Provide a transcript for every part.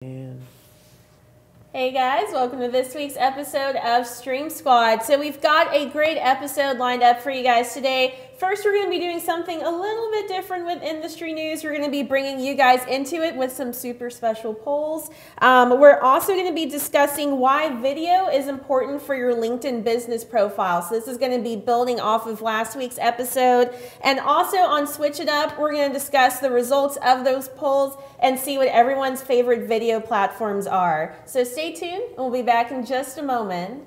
And Hey guys, welcome to this week's episode of Stream Squad. So we've got a great episode lined up for you guys today. First, we're going to be doing something a little bit different with industry news. We're going to be bringing you guys into it with some super special polls. We're also going to be discussing why video is important for your LinkedIn business profile. So this is going to be building off of last week's episode. And also on Switch It Up, we're going to discuss the results of those polls and see what everyone's favorite video platforms are. So stay tuned, and we'll be back in just a moment.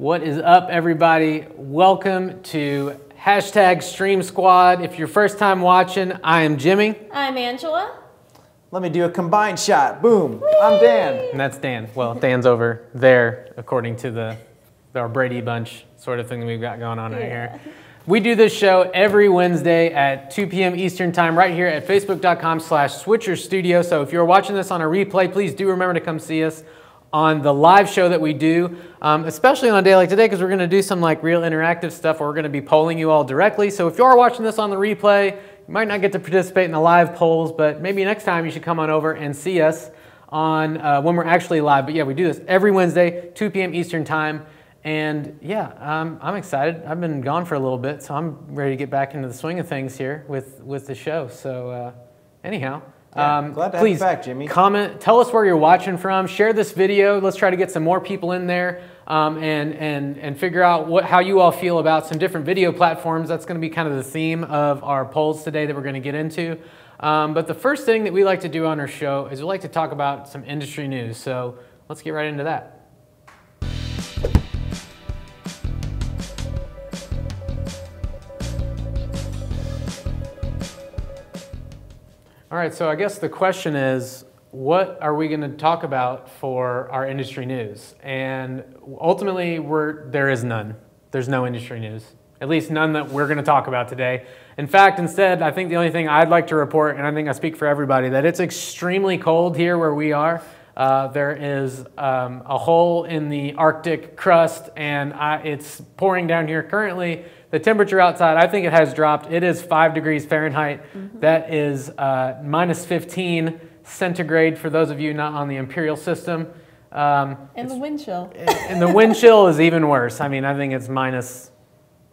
what is up, everybody? Welcome to hashtag Stream Squad. If you're first time watching, I am Jimmy. I'm Angela. Let me do a combined shot. Boom. Whee! I'm Dan. And that's Dan. Well, Dan's over there, according to our Brady Bunch sort of thing that we've got going on right here. We do this show every Wednesday at 2 p.m. Eastern time right here at facebook.com/switcherstudio. So if you're watching this on a replay, please do remember to come see us on the live show that we do, especially on a day like today, because we're going to do some like real interactive stuff where we're going to be polling you all directly. So if you are watching this on the replay, you might not get to participate in the live polls, but maybe next time you should come on over and see us on when we're actually live. But yeah, we do this every Wednesday, 2 p.m. Eastern time. And yeah, I'm excited. I've been gone for a little bit, so I'm ready to get back into the swing of things here with the show. So anyhow. Yeah, glad to have you back, Jimmy. Comment, tell us where you're watching from, share this video. Let's try to get some more people in there and figure out how you all feel about some different video platforms. That's going to be kind of the theme of our polls today that we're going to get into. But the first thing that we like to do on our show is we like to talk about some industry news. So let's get right into that. All right, so I guess the question is, what are we going to talk about for our industry news? And ultimately, there is none. There's no industry news, at least none that we're going to talk about today. In fact, instead, I think the only thing I'd like to report, and I think I speak for everybody, that it's extremely cold here where we are. There is a hole in the Arctic crust, and it's pouring down here currently. The temperature outside, I think it has dropped. It is 5 degrees Fahrenheit. Mm-hmm. That is minus 15 centigrade for those of you not on the imperial system. And the wind chill. And the wind chill is even worse. I mean, I think it's minus...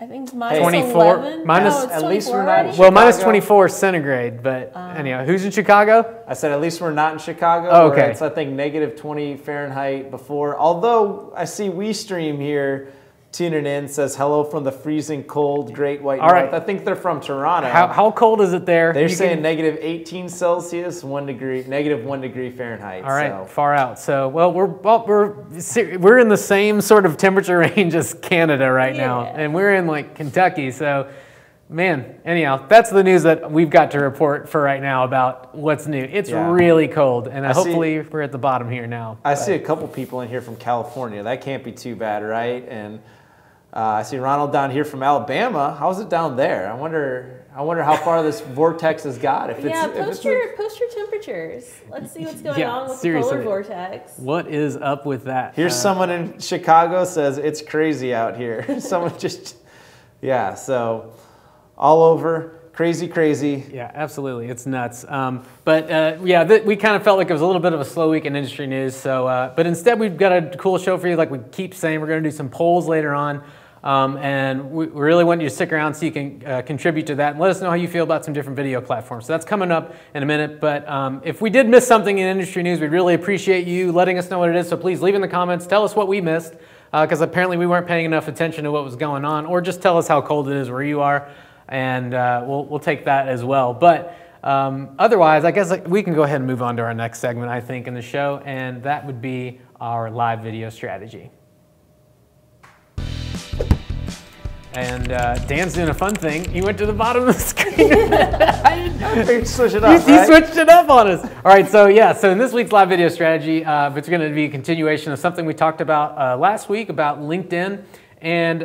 I think it's minus 24. 11. Minus, no, it's at least we're not not. Well, minus 24 centigrade, but anyhow, who's in Chicago? I said at least we're not in Chicago. Oh, okay. It's, I think, negative 20 Fahrenheit before. Although I see WeStream here tuning in, says hello from the freezing cold Great White North. Right. I think they're from Toronto. How cold is it there? They're saying negative 18 Celsius, negative 1 degree Fahrenheit. All right, so. far out. So, well, we're in the same sort of temperature range as Canada right now, and we're in like Kentucky. So, man, anyhow, that's the news that we've got to report for right now about what's new. It's really cold, and hopefully we're at the bottom here now. I see a couple people in here from California. That can't be too bad, right? And I see Ronald down here from Alabama. How's it down there? I wonder how far this vortex has got. Post your temperatures. Let's see what's going on with the polar vortex. What is up with that? Here's someone in Chicago says it's crazy out here. Someone so all over, crazy. Yeah, absolutely. It's nuts. We kind of felt like it was a little bit of a slow week in industry news. So, but instead we've got a cool show for you. Like we keep saying, we're going to do some polls later on. And we really want you to stick around so you can contribute to that and let us know how you feel about some different video platforms. So that's coming up in a minute. But if we did miss something in industry news, we'd really appreciate you letting us know what it is. So please leave in the comments. Tell us what we missed because apparently we weren't paying enough attention to what was going on. Or just tell us how cold it is where you are. And we'll take that as well. But otherwise, I guess we can go ahead and move on to our next segment, I think, in the show. And that would be our live video strategy. And Dan's doing a fun thing. He went to the bottom of the screen. You switched it up, He switched it up on us. All right, so in this week's live video strategy, it's going to be a continuation of something we talked about last week about LinkedIn. And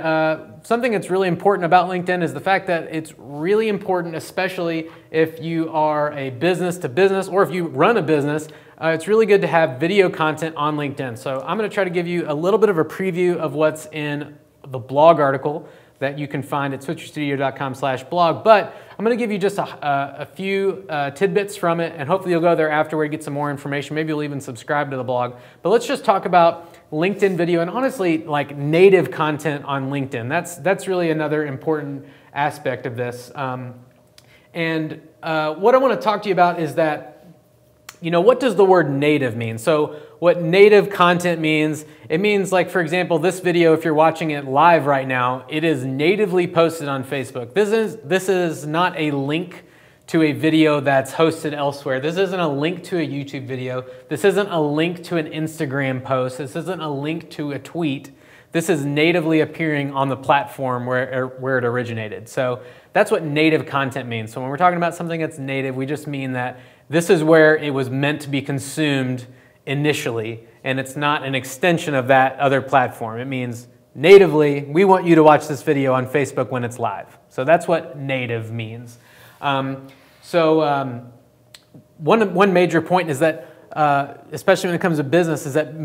something that's really important about LinkedIn is the fact that it's really important, especially if you are a business to business or if you run a business, it's really good to have video content on LinkedIn. So I'm going to try to give you a little bit of a preview of what's in the blog article that you can find at switcherstudio.com/blog. But I'm going to give you just a few tidbits from it, and hopefully you'll go there afterward, get some more information. Maybe you'll even subscribe to the blog. But let's just talk about LinkedIn video and honestly, like native content on LinkedIn. That's really another important aspect of this. What I want to talk to you about is that, what does the word native mean? So what native content means, it means like, for example, this video, if you're watching it live right now, it is natively posted on Facebook. This is not a link to a video that's hosted elsewhere. This isn't a link to a YouTube video. This isn't a link to an Instagram post. This isn't a link to a tweet. This is natively appearing on the platform where it originated. So that's what native content means. So when we're talking about something that's native, we just mean that this is where it was meant to be consumed initially, and it's not an extension of that other platform. It means natively, we want you to watch this video on Facebook when it's live. So that's what native means. One major point is that, especially when it comes to business, is that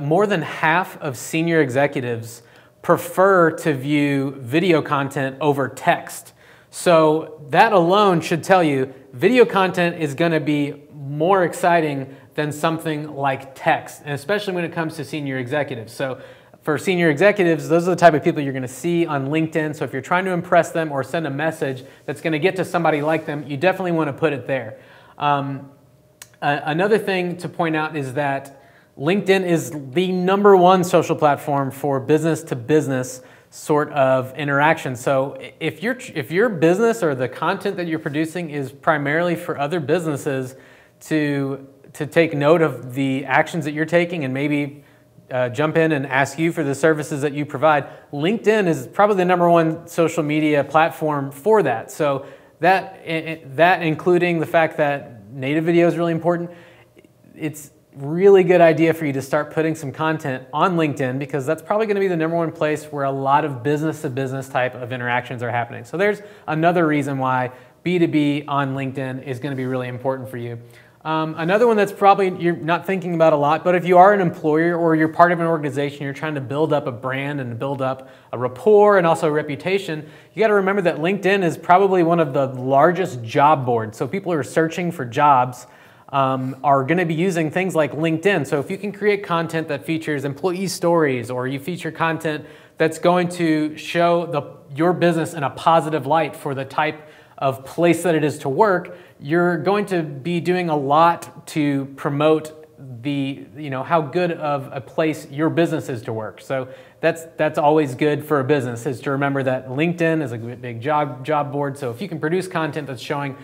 more than half of senior executives prefer to view video content over text. So that alone should tell you video content is going to be more exciting than something like text, and especially when it comes to senior executives. So for senior executives, those are the type of people you're going to see on LinkedIn. So if you're trying to impress them or send a message that's going to get to somebody like them, you definitely want to put it there. Another thing to point out is that LinkedIn is the #1 social platform for business to business sort of interaction. So if your business or the content that you're producing is primarily for other businesses to take note of the actions that you're taking and maybe jump in and ask you for the services that you provide, LinkedIn is probably the #1 social media platform for that. So that including the fact that native video is really important, it's really good idea for you to start putting some content on LinkedIn because that's probably going to be the #1 place where a lot of business to business type of interactions are happening. So there's another reason why B2B on LinkedIn is going to be really important for you. Another one that's probably you're not thinking about a lot, but if you are an employer or you're part of an organization, you're trying to build up a brand and build up a rapport and also a reputation, you got to remember that LinkedIn is probably one of the largest job boards. So people who are searching for jobs are going to be using things like LinkedIn. So if you can create content that features employee stories, or you feature content that's going to show your business in a positive light for the type of place that it is to work, you're going to be doing a lot to promote how good of a place your business is to work. So that's always good for a business, is to remember that LinkedIn is a big job board. So if you can produce content that's showing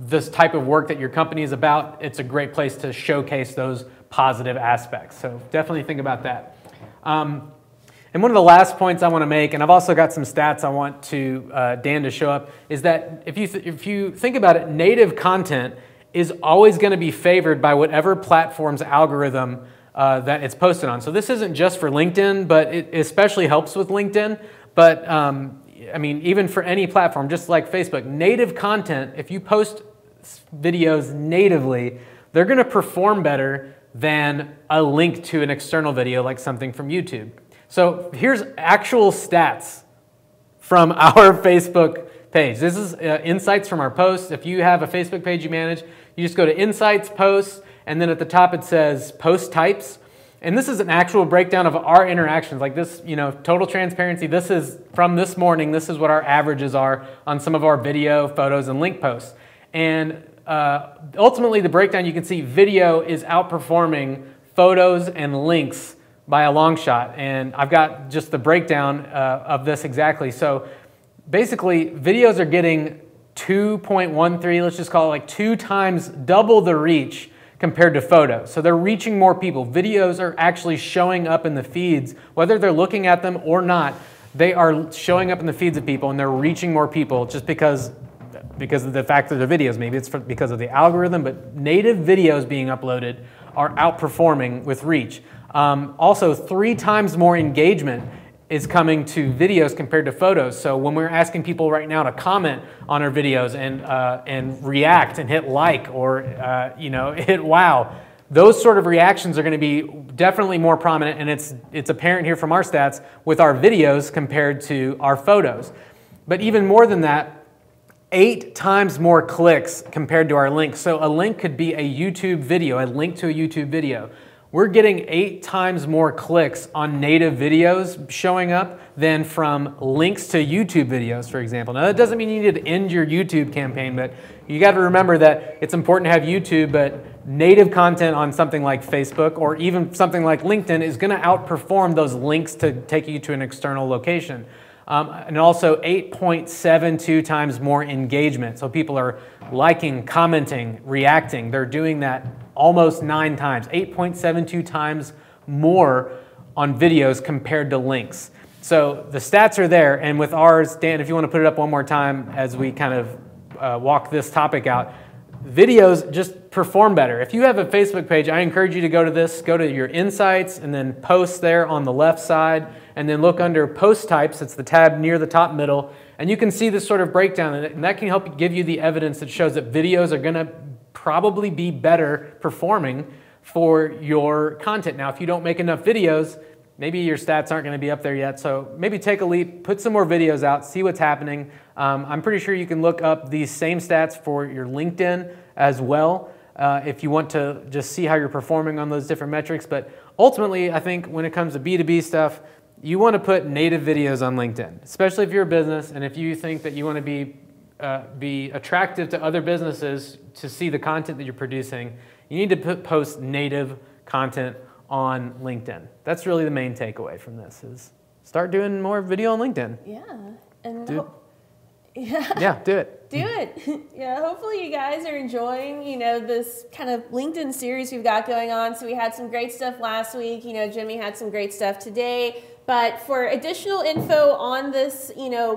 this type of work that your company is about, it's a great place to showcase those positive aspects. So definitely think about that. And one of the last points I want to make, and I've also got some stats I want Dan to show up, is that if you think about it, native content is always going to be favored by whatever platform's algorithm that it's posted on. So this isn't just for LinkedIn, but it especially helps with LinkedIn. But even for any platform, just like Facebook, native content, if you post videos natively, they're going to perform better than a link to an external video like something from YouTube. So here's actual stats from our Facebook page. This is insights from our posts. If you have a Facebook page you manage, you just go to Insights, Posts, and then at the top it says Post Types. And this is an actual breakdown of our interactions. Like this, total transparency, this is from this morning, this is what our averages are on some of our video, photos, and link posts. And ultimately the breakdown, you can see video is outperforming photos and links by a long shot. And I've got just the breakdown of this exactly. So basically, videos are getting 2.13, let's just call it like 2 times double the reach compared to photos. So they're reaching more people. Videos are actually showing up in the feeds, whether they're looking at them or not. they are showing up in the feeds of people and they're reaching more people just because of the fact that they're videos. Maybe it's because of the algorithm, but native videos being uploaded are outperforming with reach. Also, 3 times more engagement is coming to videos compared to photos. So when we're asking people right now to comment on our videos and react and hit like or hit wow, those sort of reactions are going to be definitely more prominent, and it's apparent here from our stats with our videos compared to our photos. But even more than that, 8 times more clicks compared to our links. So a link could be a YouTube video, a link to a YouTube video. We're getting 8 times more clicks on native videos showing up than from links to YouTube videos, for example. Now, that doesn't mean you need to end your YouTube campaign, but you got to remember that it's important to have YouTube, but native content on something like Facebook or even something like LinkedIn is going to outperform those links to take you to an external location. And also 8.72 times more engagement. So people are liking, commenting, reacting. They're doing that almost 9 times, 8.72 times more on videos compared to links. So the stats are there. And with ours, Dan, if you want to put it up one more time as we kind of walk this topic out, videos just perform better. If you have a Facebook page, I encourage you to go to your insights and then posts there on the left side, and then look under post types. It's the tab near the top middle, and you can see this sort of breakdown, and that can help give you the evidence that shows that videos are going to probably be better performing for your content. Now, if you don't make enough videos, maybe your stats aren't going to be up there yet, so maybe take a leap, put some more videos out, see what's happening. I'm pretty sure you can look up these same stats for your LinkedIn as well if you want to just see how you're performing on those different metrics. But ultimately, I think when it comes to B2B stuff, you want to put native videos on LinkedIn, especially if you're a business and if you think that you want to be attractive to other businesses to see the content that you're producing. You need to post native content on LinkedIn. That's really the main takeaway from this, is start doing more video on LinkedIn. Yeah. And yeah, do it. Do it. Yeah, hopefully you guys are enjoying, this kind of LinkedIn series we've got going on. So we had some great stuff last week. Jimmy had some great stuff today. But for additional info on this,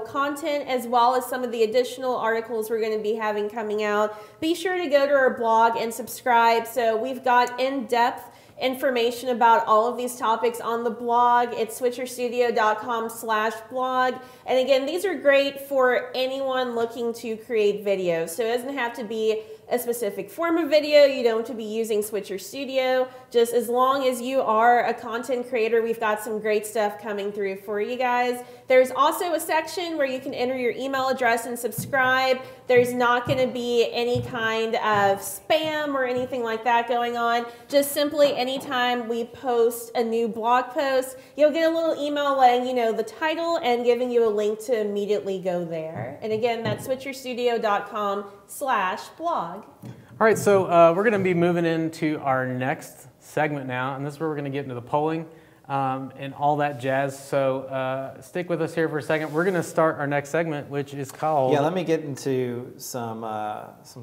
content, as well as some of the additional articles we're going to be having coming out, be sure to go to our blog and subscribe. So we've got in-depth information about all of these topics on the blog. It's switcherstudio.com/blog. And again, these are great for anyone looking to create videos. So it doesn't have to be a specific form of video. You don't have to be using Switcher Studio. Just as long as you are a content creator, we've got some great stuff coming through for you guys. There's also a section where you can enter your email address and subscribe. There's not going to be any kind of spam or anything like that going on. Just simply anytime we post a new blog post, you'll get a little email letting you know the title and giving you a link to immediately go there. And again, that's switcherstudio.com/blog. All right, so we're going to be moving into our next segment now, and this is where we're going to get into the polling and all that jazz. So stick with us here for a second. We're going to start our next segment, which is called... Yeah, let me get into some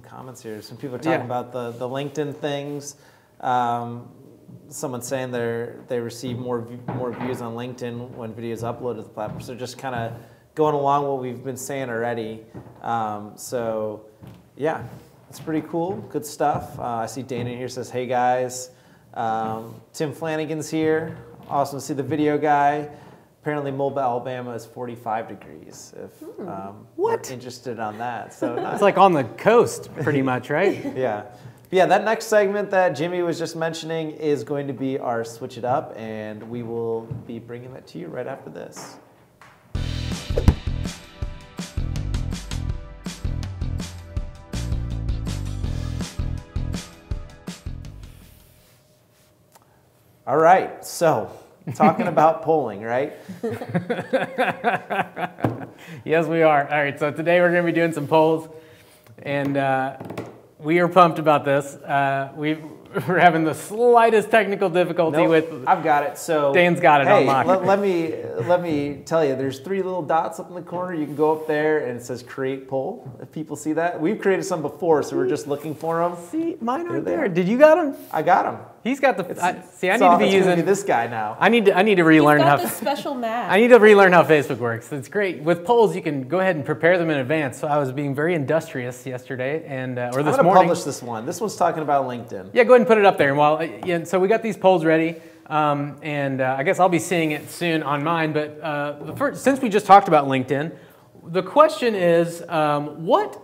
comments here. Some people are talking about the LinkedIn things. Someone's saying they receive more views on LinkedIn when videos uploaded to the platform. So just kind of going along what we've been saying already. So yeah, it's pretty cool. Good stuff. I see Dana here says, hey guys. Tim Flanagan's here. Awesome to see the video guy. Apparently Mobile, Alabama is 45 degrees if we're interested on that. So it's like on the coast pretty much, right? Yeah. Yeah, that next segment that Jimmy was just mentioning is going to be our Switch It Up, and we will be bringing that to you right after this. All right, so talking about polling, right? Yes, we are. All right, so today we're going to be doing some polls, and we are pumped about this. we're having the slightest technical difficulty with. I've got it. So Dan's got it unlocked. Let me tell you. There's 3 little dots up in the corner. You can go up there, and it says create poll. If people see that, we've created some before, so we're just looking for them. See, mine aren't there. Did you got them? I got them. He's got the. I need to be It's using be this guy now. I need to relearn how. This special map. I need to relearn how Facebook works. It's great with polls. You can go ahead and prepare them in advance. So I was being very industrious yesterday, and or this I'm morning. Publish this one. This one's talking about LinkedIn. Yeah, go ahead and put it up there. And so we got these polls ready, and I guess I'll be seeing it soon on mine. But since we just talked about LinkedIn, the question is, what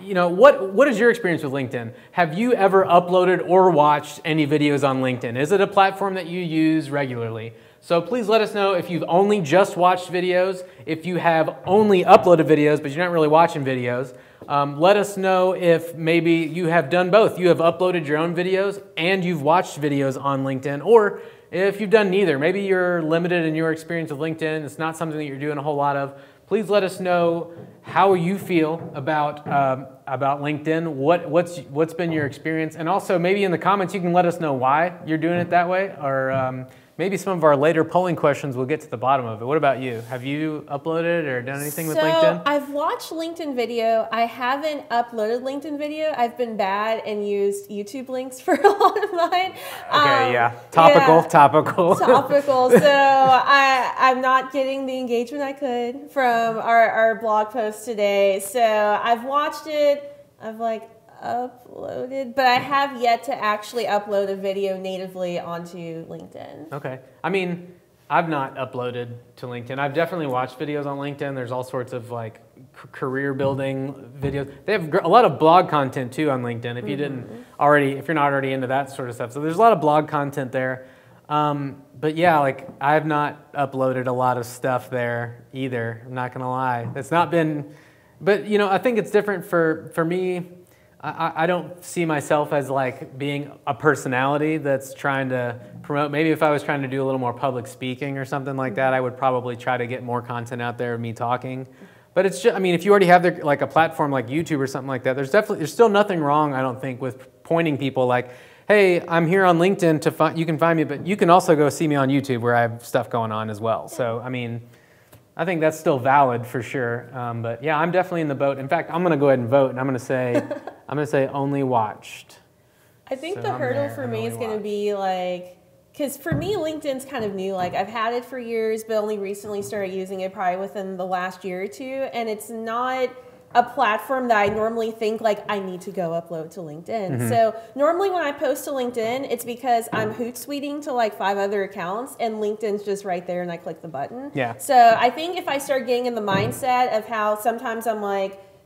is your experience with LinkedIn? Have you ever uploaded or watched any videos on LinkedIn? Is it a platform that you use regularly? So please let us know if you've only just watched videos, if you have only uploaded videos, but you're not really watching videos. Let us know if maybe you have done both. You have uploaded your own videos and you've watched videos on LinkedIn, or if you've done neither. Maybe you're limited in your experience with LinkedIn. It's not something that you're doing a whole lot of. Please let us know how you feel about LinkedIn. What's been your experience, and also maybe in the comments you can let us know why you're doing it that way, or maybe some of our later polling questions will get to the bottom of it. What about you? Have you uploaded or done anything with LinkedIn? I've watched LinkedIn video. I haven't uploaded LinkedIn video. I've been bad and used YouTube links for a lot of mine. Okay, yeah. Topical. So I'm not getting the engagement I could from our blog post today. So I've watched it. I've uploaded, but I have yet to actually upload a video natively onto LinkedIn. Okay. I mean, I've not uploaded to LinkedIn. I've definitely watched videos on LinkedIn. There's all sorts of career building videos. They have a lot of blog content too on LinkedIn. If you if you're not already into that sort of stuff. So there's a lot of blog content there. But yeah, I have not uploaded a lot of stuff there either. I'm not gonna lie. It's not been, but I think it's different for me. I don't see myself as being a personality that's trying to promote. Maybe if I was trying to do a little more public speaking or something like that, I would probably try to get more content out there of me talking. But it's just, I mean, if you already have a platform like YouTube or something like that, there's still nothing wrong, I don't think, with pointing people hey, I'm here on LinkedIn you can find me, but you can also go see me on YouTube where I have stuff going on as well. So, I mean, I think that's still valid for sure. But yeah, I'm definitely in the boat. In fact, I'm going to go ahead and vote, and I'm going to say only watched. I think the hurdle for me is going to be because for me, LinkedIn's kind of new. I've had it for years, but only recently started using it probably within the last year or two. And it's not a platform that I normally think I need to go upload to LinkedIn. So normally when I post to LinkedIn, it's because I'm Hootsuiteing to 5 other accounts, and LinkedIn's just right there and I click the button. Yeah. So I think if I start getting in the mindset of how sometimes I'm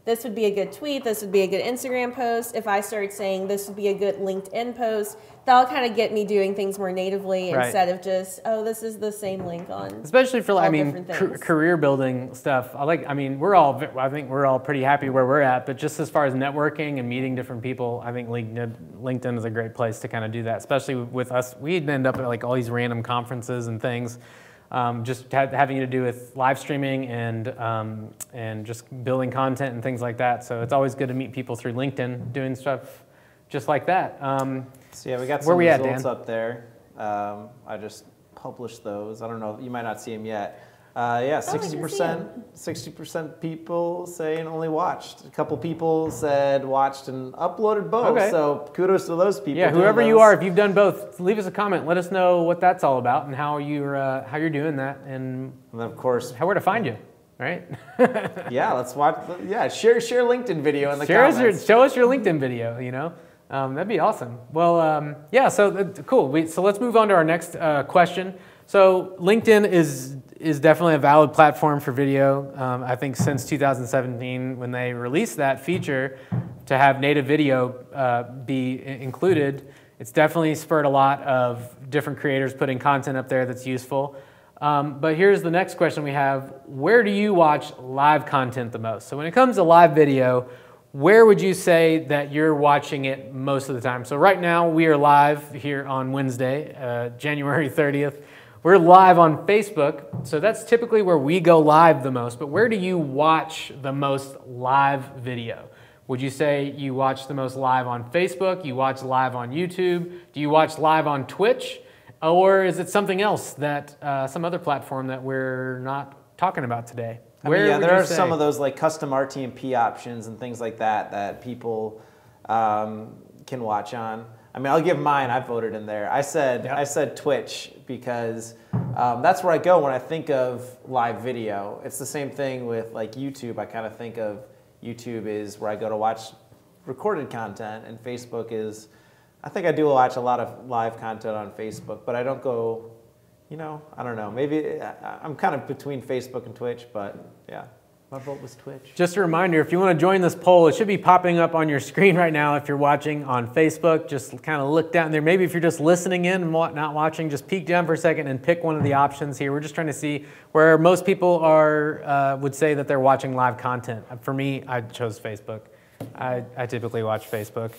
this would be a good tweet, this would be a good Instagram post. If I start saying this would be a good LinkedIn post, that'll kind of get me doing things more natively instead of just, this is the same link on. Especially for career building stuff. I think we're all pretty happy where we're at, but just as far as networking and meeting different people, I think LinkedIn is a great place to kind of do that. Especially with us, we'd end up at all these random conferences and things. Just having to do with live streaming and just building content and things like that. So it's always good to meet people through LinkedIn doing stuff just like that. So yeah, we got some results up there. I just published those. I don't know, you might not see them yet. 60% people saying only watched. A couple people said watched and uploaded both. Okay. So kudos to those people. Yeah, whoever you are, if you've done both, leave us a comment. Let us know what that's all about and how you're doing that, and of course where to find you. Right? Yeah, let's watch. Share LinkedIn video in the comments. Show us your LinkedIn video. That'd be awesome. Well, so cool. So let's move on to our next question. So LinkedIn is definitely a valid platform for video. I think since 2017, when they released that feature to have native video be included, it's definitely spurred a lot of different creators putting content up there that's useful. But here's the next question we have. Where do you watch live content the most? So when it comes to live video, where would you say that you're watching it most of the time? So right now we are live here on Wednesday, January 30th. We're live on Facebook, so that's typically where we go live the most. But where do you watch the most live video? Would you say you watch the most live on Facebook? You watch live on YouTube? Do you watch live on Twitch? Or is it something else that, some other platform that we're not talking about today? Yeah, there are some of those like custom RTMP options and things like that people can watch on. I mean, I'll give mine. I voted in there. I said Twitch because that's where I go when I think of live video. It's the same thing with like YouTube. I kind of think of YouTube is where I go to watch recorded content, and Facebook is, I think I do watch a lot of live content on Facebook, but I don't go, I don't know. Maybe I'm kind of between Facebook and Twitch, but yeah. My vote was Twitch. Just a reminder, if you want to join this poll, it should be popping up on your screen right now if you're watching on Facebook. Just kind of look down there. Maybe if you're just listening in and not watching, just peek down for a second and pick one of the options here. We're just trying to see where most people would say that they're watching live content. For me, I chose Facebook. I typically watch Facebook.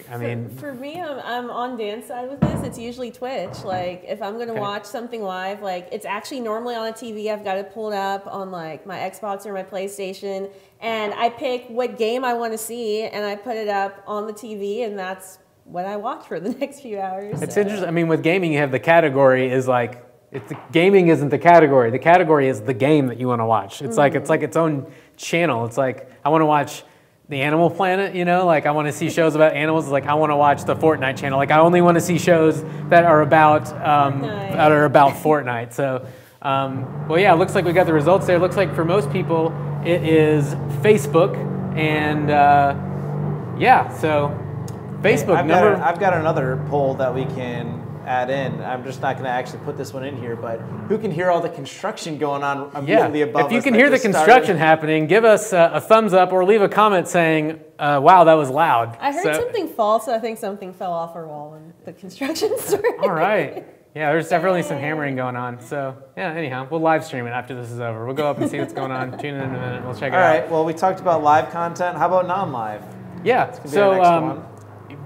For me, I'm on Dan's side with this. It's usually Twitch. Like, if I'm going to watch something live, like, it's actually normally on a TV. I've got it pulled up on, like, my Xbox or my PlayStation. And I pick what game I want to see, and I put it up on the TV, and that's what I watch for the next few hours. It's interesting. I mean, with gaming, you have the category is like, gaming isn't the category. The category is the game that you want to watch. It's like its own channel. It's like, I want to watch the Animal Planet, like I want to see shows about animals. Like I want to watch the Fortnite channel. Like I only want to see shows that are about Fortnite. So, well, yeah, it looks like we got the results there. It looks like for most people it is Facebook, and yeah, so Facebook I've got another poll that we can add in. I'm just not going to actually put this one in here, but who can hear all the construction going on immediately above us? If you can hear the construction happening, give us a thumbs up or leave a comment saying, wow, that was loud. I heard something fall, so I think something fell off our wall when the construction started. All right. Yeah, there's definitely some hammering going on. So, yeah, anyhow, we'll live stream it after this is over. We'll go up and see what's going on. Tune in a minute. We'll check it out. All right. Well, we talked about live content. How about non-live? Yeah. So,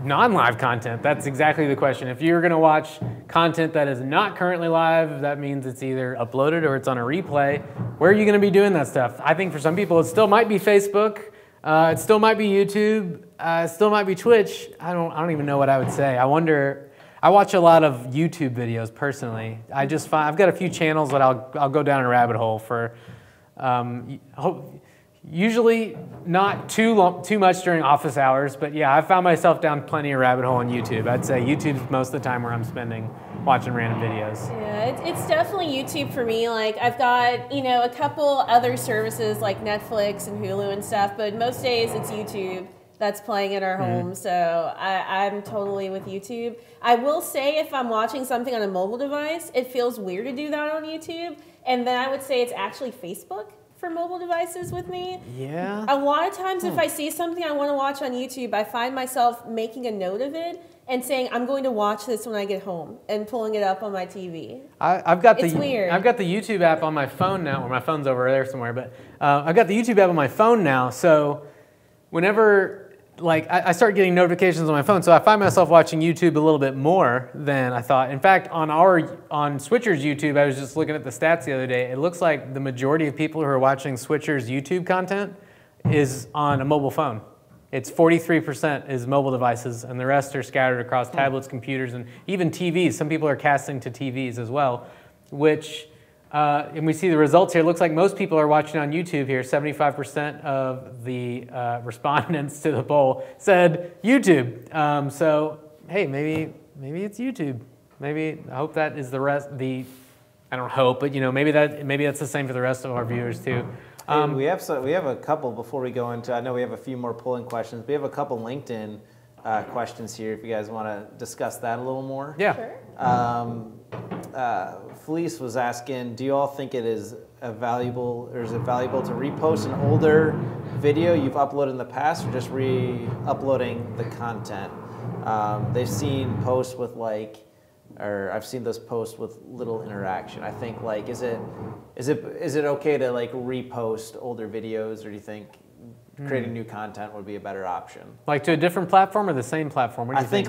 non-live content, that's exactly the question. If you're going to watch content that is not currently live, that means it's either uploaded or it's on a replay. Where are you going to be doing that stuff? I think for some people it still might be Facebook, it still might be YouTube, it still might be Twitch. I don't even know what I would say. I watch a lot of YouTube videos personally. I've got a few channels that I'll go down a rabbit hole for. Usually not too much during office hours, but yeah, I've found myself down plenty of rabbit hole on YouTube. I'd say YouTube's most of the time where I'm spending watching random videos. Yeah, it's definitely YouTube for me. Like I've got, a couple other services like Netflix and Hulu and stuff, but most days it's YouTube that's playing in our home. So I'm totally with YouTube. I will say if I'm watching something on a mobile device, it feels weird to do that on YouTube. And then I would say it's actually Facebook for mobile devices with me. Yeah. A lot of times if I see something I want to watch on YouTube, I find myself making a note of it and saying, I'm going to watch this when I get home and pulling it up on my TV. It's weird. I've got the YouTube app on my phone now, or my phone's over there somewhere, but I've got the YouTube app on my phone now, so whenever I start getting notifications on my phone, so I find myself watching YouTube a little bit more than I thought. In fact, on Switcher's YouTube, I was just looking at the stats the other day. It looks like the majority of people who are watching Switcher's YouTube content is on a mobile phone. It's 43% is mobile devices, and the rest are scattered across tablets, computers, and even TVs. Some people are casting to TVs as well, which, and we see the results here. It looks like most people are watching on YouTube here. 75% of the respondents to the poll said YouTube. So, hey, maybe it's YouTube. Maybe, I hope that is the rest, I don't hope, but maybe that's the same for the rest of our viewers too. We have a couple before we go into. I know we have a few more polling questions. We have a couple LinkedIn questions here. If you guys want to discuss that a little more. Yeah. Sure. Felice was asking, do you all think it is valuable to repost an older video you've uploaded in the past, or just re-uploading the content? They've seen posts with I've seen those posts with little interaction. I think is it okay to repost older videos, or do you think creating new content would be a better option? Like to a different platform or the same platform? What do you think?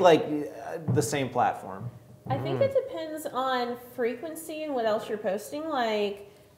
The same platform. I think it depends on frequency and what else you're posting.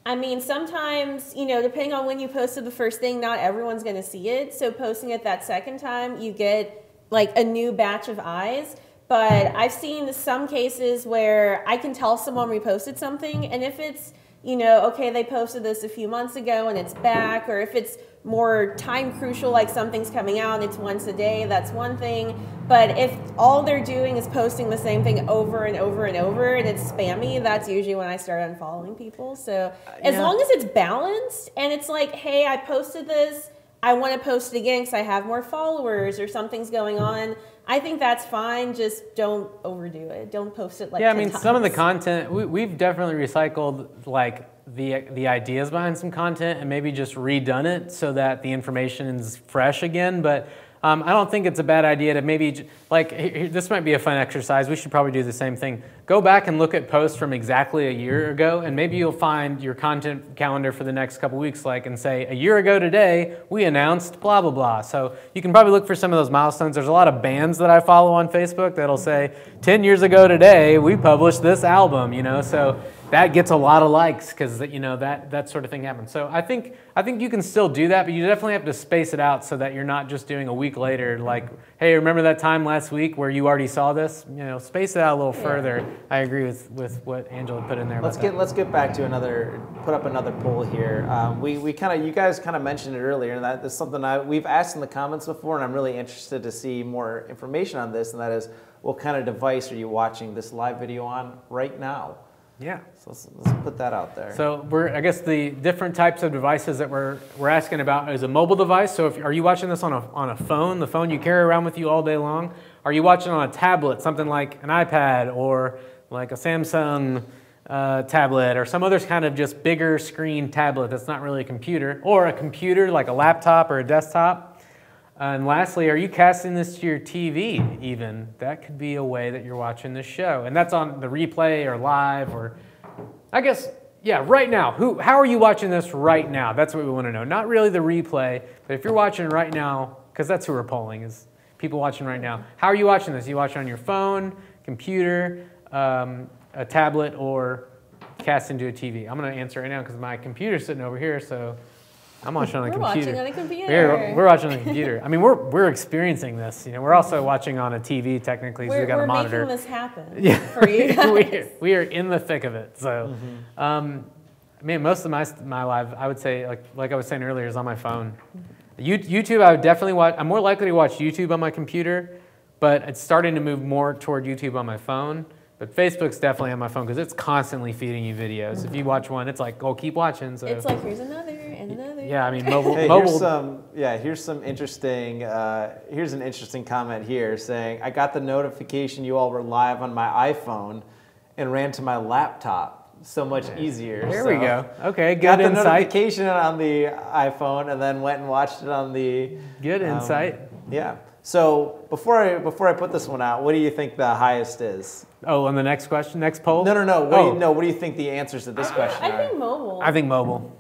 I mean, sometimes, you know, depending on when you posted the first thing, not everyone's going to see it. So posting it that second time, you get like a new batch of eyes. But I've seen some cases where I can tell someone reposted something, and if it's, you know, okay, they posted this a few months ago and it's back, or if it's more time crucial, like something's coming out and it's once a day, that's one thing. But if all they're doing is posting the same thing over and over and over and it's spammy, that's usually when I start unfollowing people. So as long as it's balanced and it's like, hey, I posted this, I want to post it again because I have more followers or something's going on, I think that's fine. Just don't overdo it. Don't post it like 10 times. Some of the content, we've definitely recycled like the ideas behind some content and maybe just redone it so that the information is fresh again. But I don't think it's a bad idea to maybe, like, this might be a fun exercise. We should probably do the same thing. Go back and look at posts from exactly a year ago, and maybe you'll find your content calendar for the next couple weeks, like, and say, a year ago today, we announced blah, blah, blah. So you can probably look for some of those milestones. There's a lot of bands that I follow on Facebook that'll say, 10 years ago today, we published this album, you know, so that gets a lot of likes because, you know, that sort of thing happens. So I think you can still do that, but you definitely have to space it out so that you're not just doing a week later, like, hey, remember that time last week where you already saw this? You know, space it out a little further. I agree with what Angela put in there. Let's get back to put up another poll here. You guys kind of mentioned it earlier, and that is something we've asked in the comments before, and I'm really interested to see more information on this, and that is, what kind of device are you watching this live video on right now? Yeah. So let's put that out there. So I guess the different types of devices that we're asking about is a mobile device. So are you watching this on a phone, the phone you carry around with you all day long? Are you watching on a tablet, something like an iPad or like a Samsung tablet or some other kind of just bigger screen tablet that's not really a computer, or a computer like a laptop or a desktop? And lastly, are you casting this to your TV even? That could be a way that you're watching this show. And that's on the replay or live, or I guess, yeah, right now. How are you watching this right now? That's what we want to know. Not really the replay, but if you're watching right now, because that's who we're polling, is people watching right now. How are you watching this? You watching on your phone, computer, a tablet, or cast into a TV? I'm going to answer right now because my computer's sitting over here, so I'm watching on a computer. We're watching on a computer. We're watching on a computer. I mean, we're experiencing this. You know, we're also watching on a TV technically, so we got a monitor. We're making this happen for you guys. we are in the thick of it. So, man, most of my life, I would say, like I was saying earlier, is on my phone. YouTube, I would definitely watch. I'm more likely to watch YouTube on my computer, but it's starting to move more toward YouTube on my phone. But Facebook's definitely on my phone because it's constantly feeding you videos. If you watch one, it's like, oh, keep watching. So it's like, here's another and another. Yeah, I mean, mobile. Hey, here's some interesting. Here's an interesting comment here saying, I got the notification you all were live on my iPhone, and ran to my laptop. So much easier. There we go. Okay, good got insight. Got the notification on the iPhone, and then went and watched it on the. Good insight. Yeah. So before I put this one out, what do you think the highest is? Oh, on the next question, next poll? No. What do you think the answers to this question are? I think mobile. I think mobile.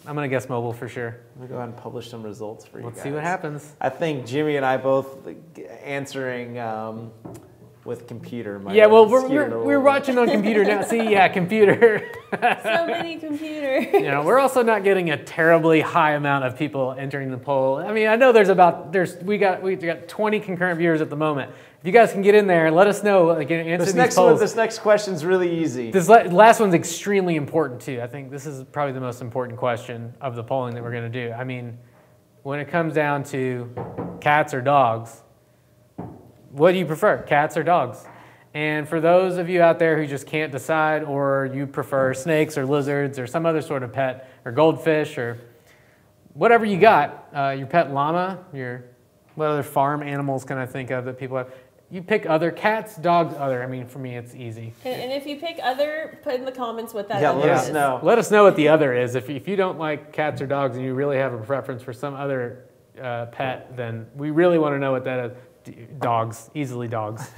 I'm gonna guess mobile for sure. I'm gonna go ahead and publish some results for you guys. Let's see what happens. I think Jimmy and I both answering with computer. Yeah, well, we're watching on computer now. See, yeah, computer. So many computers. You know, we're also not getting a terribly high amount of people entering the poll. I mean, I know we got 20 concurrent viewers at the moment. If you guys can get in there and let us know, like, answer these polls. This next question's really easy. This last one's extremely important too. I think this is probably the most important question of the polling that we're going to do. I mean, when it comes down to cats or dogs, what do you prefer, cats or dogs? And for those of you out there who just can't decide, or you prefer snakes or lizards or some other sort of pet, or goldfish, or whatever you got, your pet llama, what other farm animals can I think of that people have? You pick other, cats, dogs, other. I mean, for me, it's easy. And if you pick other, put in the comments what that other is. Let us know. Let us know what the other is. If you don't like cats or dogs and you really have a preference for some other pet, then we really want to know what that is. Dogs, easily dogs.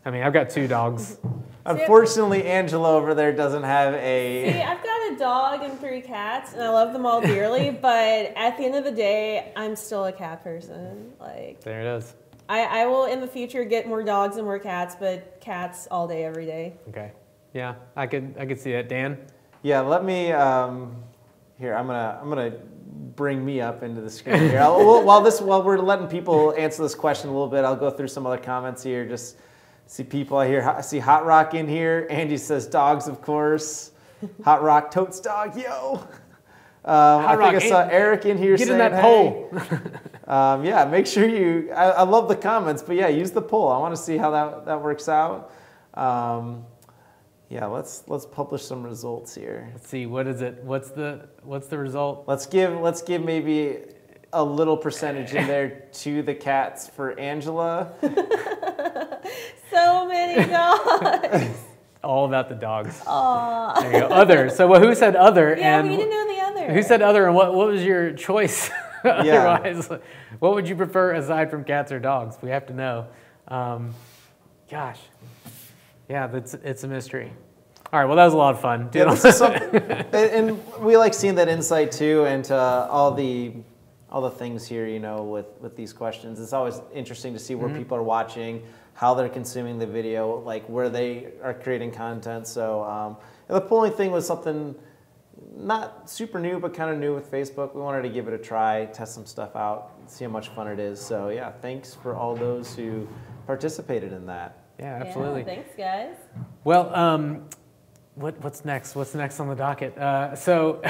I mean, I've got 2 dogs. Unfortunately, Angela over there doesn't have a... See, I've got a dog and 3 cats, and I love them all dearly, but at the end of the day, I'm still a cat person. Like, there it is. I will, in the future, get more dogs and more cats, but cats all day, every day. Okay. Yeah, I could see that. Dan? Yeah, let me, here, I'm gonna bring me up into the screen here. While we're letting people answer this question a little bit, I'll go through some other comments here. Just see people I see Hot Rock in here. Andy says dogs, of course. Hot Rock totes dog, yo. I think I saw Eric in here saying, get in that poll. Yeah, make sure you, I love the comments, but yeah, use the poll. I want to see how that works out. Yeah, let's publish some results here. Let's see, what is it? What's the result? Let's give maybe a little percentage in there to the cats for Angela. So many dogs. All about the dogs. Aww. There you go. Other. So who said other? Yeah, and we didn't know the other. Who said other, and what was your choice? Yeah. Otherwise, what would you prefer aside from cats or dogs? We have to know. Gosh. Yeah, it's a mystery. All right, well, that was a lot of fun. Yeah, and we like seeing that insight too into all the things here, you know, with these questions. It's always interesting to see where people are watching, how they're consuming the video, like where they are creating content. So the polling thing was something not super new, but kind of new with Facebook. We wanted to give it a try, test some stuff out, see how much fun it is. So yeah, thanks for all those who participated in that. Yeah, absolutely. Yeah, thanks, guys. Well, what's next? What's next on the docket? So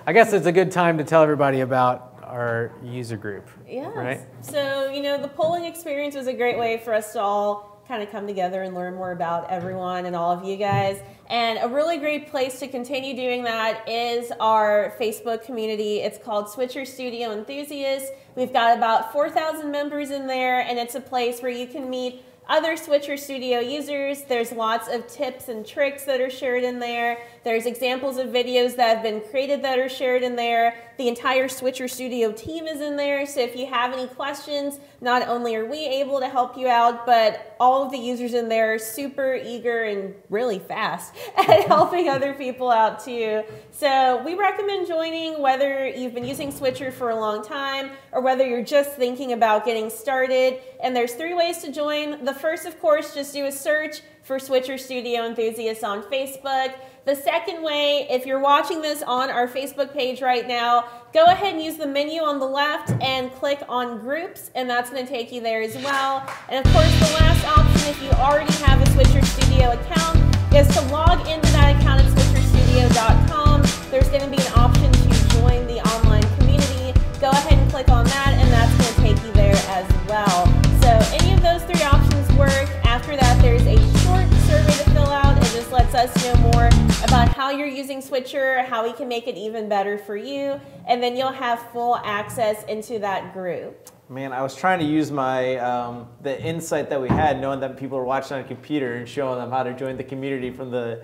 I guess it's a good time to tell everybody about our user group. Yes. Right? So, you know, the polling experience was a great way for us to all kind of come together and learn more about everyone and all of you guys. And a really great place to continue doing that is our Facebook community. It's called Switcher Studio Enthusiasts. We've got about 4,000 members in there, and it's a place where you can meet other Switcher Studio users. There's lots of tips and tricks that are shared in there. There's examples of videos that have been created that are shared in there. The entire Switcher Studio team is in there, so if you have any questions, not only are we able to help you out, but all of the users in there are super eager and really fast at helping other people out too. So we recommend joining whether you've been using Switcher for a long time or whether you're just thinking about getting started. And there's 3 ways to join. The first, of course, just do a search for Switcher Studio Enthusiasts on Facebook. The second way, if you're watching this on our Facebook page right now, go ahead and use the menu on the left and click on groups, and that's going to take you there as well. And of course, the last option, if you already have a Switcher Studio account, is to log into that account at switcherstudio.com. There's going to be an option to join the online community. Go ahead and click on that, and that's going to take you there as well. So any of those 3 options work. After that, there's a short survey to fill out. It just lets us know more about how you're using Switcher, how we can make it even better for you, and then you'll have full access into that group. Man, I was trying to use my the insight that we had, knowing that people were watching on a computer and showing them how to join the community from the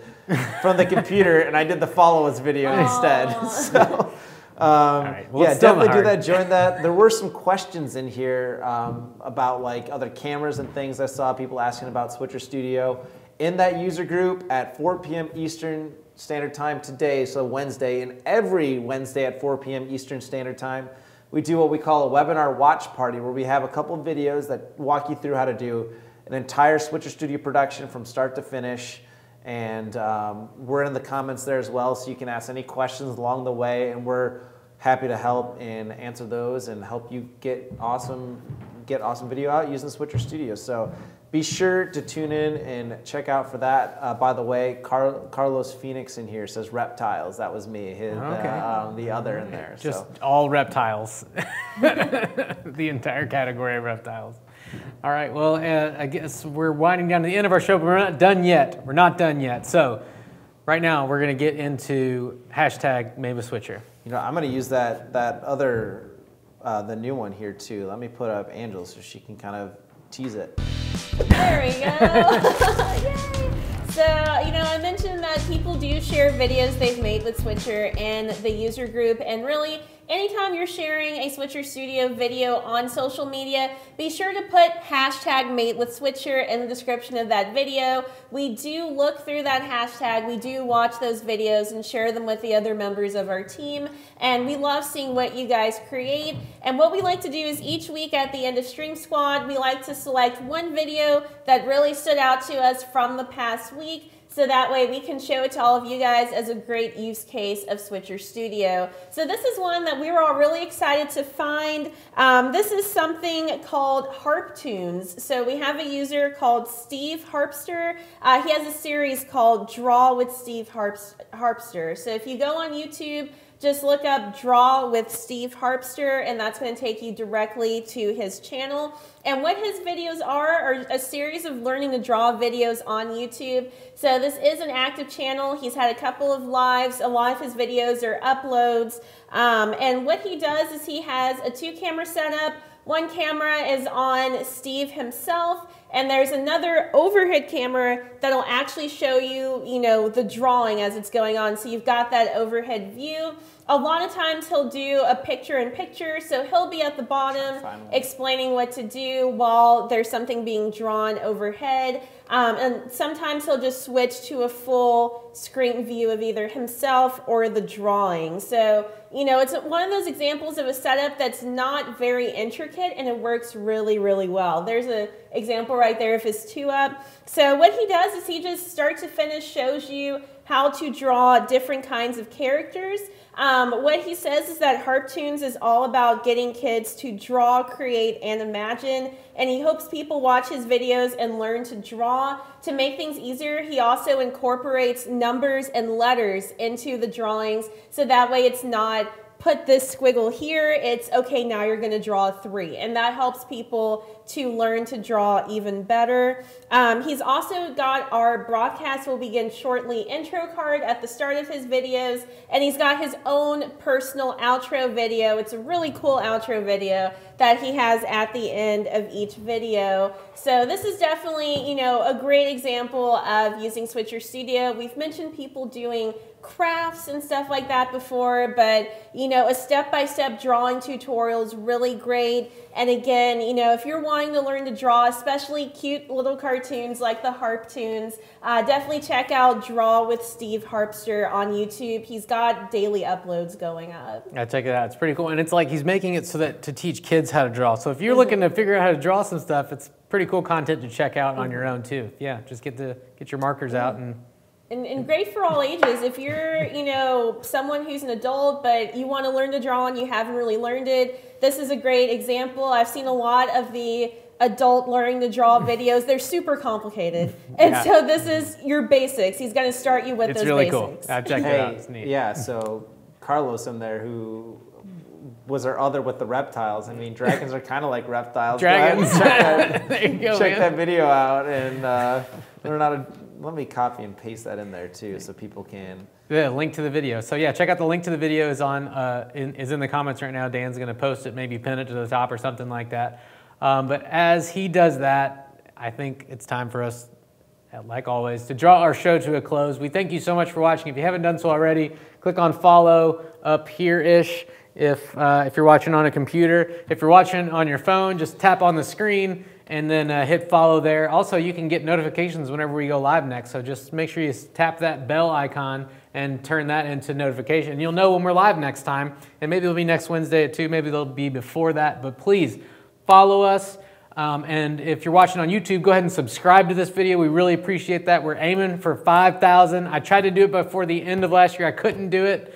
computer, and I did the follow us video instead. So. Right. Well, yeah, definitely do that. Join that. There were some questions in here about like other cameras and things. I saw people asking about Switcher Studio in that user group at 4 p.m. Eastern Standard Time today, so Wednesday, and every Wednesday at 4 p.m. Eastern Standard Time, we do what we call a webinar watch party, where we have a couple of videos that walk you through how to do an entire Switcher Studio production from start to finish. And we're in the comments there as well, so you can ask any questions along the way, and we're happy to help and answer those and help you get awesome video out using Switcher Studio. So be sure to tune in and check out for that. By the way, Carlos Phoenix in here says reptiles. That was me, the other in there. Just all reptiles. The entire category of reptiles. All right, well, I guess we're winding down to the end of our show, but we're not done yet. We're not done yet. So right now, we're going to get into hashtag madewithswitcher. You know, I'm going to use that other, the new one here too. Let me put up Angela so she can kind of tease it. There we go. Yay. So, you know, I mentioned that people do share videos they've made with Switcher in the user group, and really, anytime you're sharing a Switcher Studio video on social media, be sure to put hashtag madewithswitcher in the description of that video. We do look through that hashtag, we do watch those videos and share them with the other members of our team, and we love seeing what you guys create. And what we like to do is each week at the end of Stream Squad, we like to select one video that really stood out to us from the past week, so that way we can show it to all of you guys as a great use case of Switcher Studio. So this is one that we were all really excited to find. This is something called Harptoons. So we have a user called Steve Harpster. He has a series called Draw with Steve Harpster. So if you go on YouTube, just look up Draw with Steve Harpster, and that's going to take you directly to his channel. And what his videos are a series of learning to draw videos on YouTube. So this is an active channel. He's had a couple of lives. A lot of his videos are uploads. And what he does is he has a 2-camera setup. One camera is on Steve himself, and there's another overhead camera that'll actually show you, the drawing as it's going on. So you've got that overhead view. A lot of times he'll do a picture-in-picture, so he'll be at the bottom explaining what to do while there's something being drawn overhead. And sometimes he'll just switch to a full screen view of either himself or the drawing. So, it's one of those examples of a setup that's not very intricate, and it works really, really well. There's an example right there of his 2-up. So what he does is he just start to finish shows you how to draw different kinds of characters. What he says is that Harptoons is all about getting kids to draw, create, and imagine, and he hopes people watch his videos and learn to draw. To make things easier, he also incorporates numbers and letters into the drawings, so that way it's not put this squiggle here, it's okay, now you're going to draw a 3, and that helps people to learn to draw even better. He's also got our broadcast will begin shortly intro card at the start of his videos, and he's got his own personal outro video. It's a really cool outro video that he has at the end of each video. So this is definitely, a great example of using Switcher Studio. We've mentioned people doing crafts and stuff like that before, but a step-by-step drawing tutorial is really great. And again, if you're wanting to learn to draw, especially cute little cartoons like the Harptoons, definitely check out Draw with Steve Harpster on YouTube. He's got daily uploads going up. Yeah, check it out. It's pretty cool. And it's like he's making it so that to teach kids how to draw. So if you're looking to figure out how to draw some stuff, it's pretty cool content to check out on your own too. Yeah, just get your markers out and great for all ages. If you're, someone who's an adult, but you want to learn to draw and you haven't really learned it, this is a great example. I've seen a lot of the adult learning to draw videos. They're super complicated. And so this is your basics. He's going to start you with those really basics. Cool. I've checked it out. It's neat. Yeah, so Carlos in there, who was our other with the reptiles. I mean, dragons are kind of like reptiles. Dragons. There you go, check that video out, and learn how to. Let me copy and paste that in there too, so people can. The link to the video. So yeah, check out the link to the video is is in the comments right now. Dan's going to post it, maybe pin it to the top or something like that. But as he does that, I think it's time for us, like always, to draw our show to a close. We thank you so much for watching. If you haven't done so already, click on follow up here-ish. If you're watching on a computer, if you're watching on your phone, just tap on the screen and then hit follow there. Also, you can get notifications whenever we go live next, so just make sure you tap that bell icon and turn that into notification. You'll know when we're live next time, and maybe it'll be next Wednesday at 2, maybe it'll be before that, but please follow us. And if you're watching on YouTube, go ahead and subscribe to this video. We really appreciate that. We're aiming for 5,000. I tried to do it before the end of last year. I couldn't do it.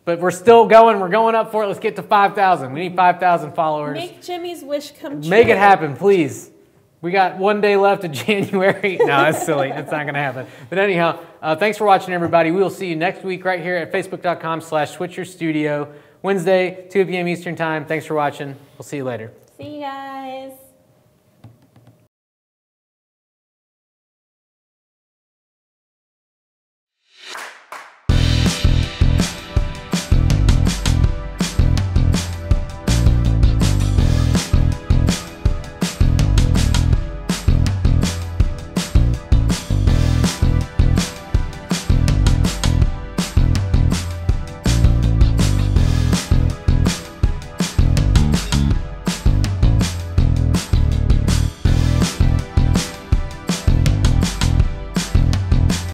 But we're still going. We're going up for it. Let's get to 5,000. We need 5,000 followers. Make Jimmy's wish come true. Make it happen, please. We got 1 day left of January. No, that's silly. That's not going to happen. But anyhow, thanks for watching, everybody. We will see you next week right here at facebook.com/switcherstudio. Wednesday, 2 p.m. Eastern Time. Thanks for watching. We'll see you later. See you guys.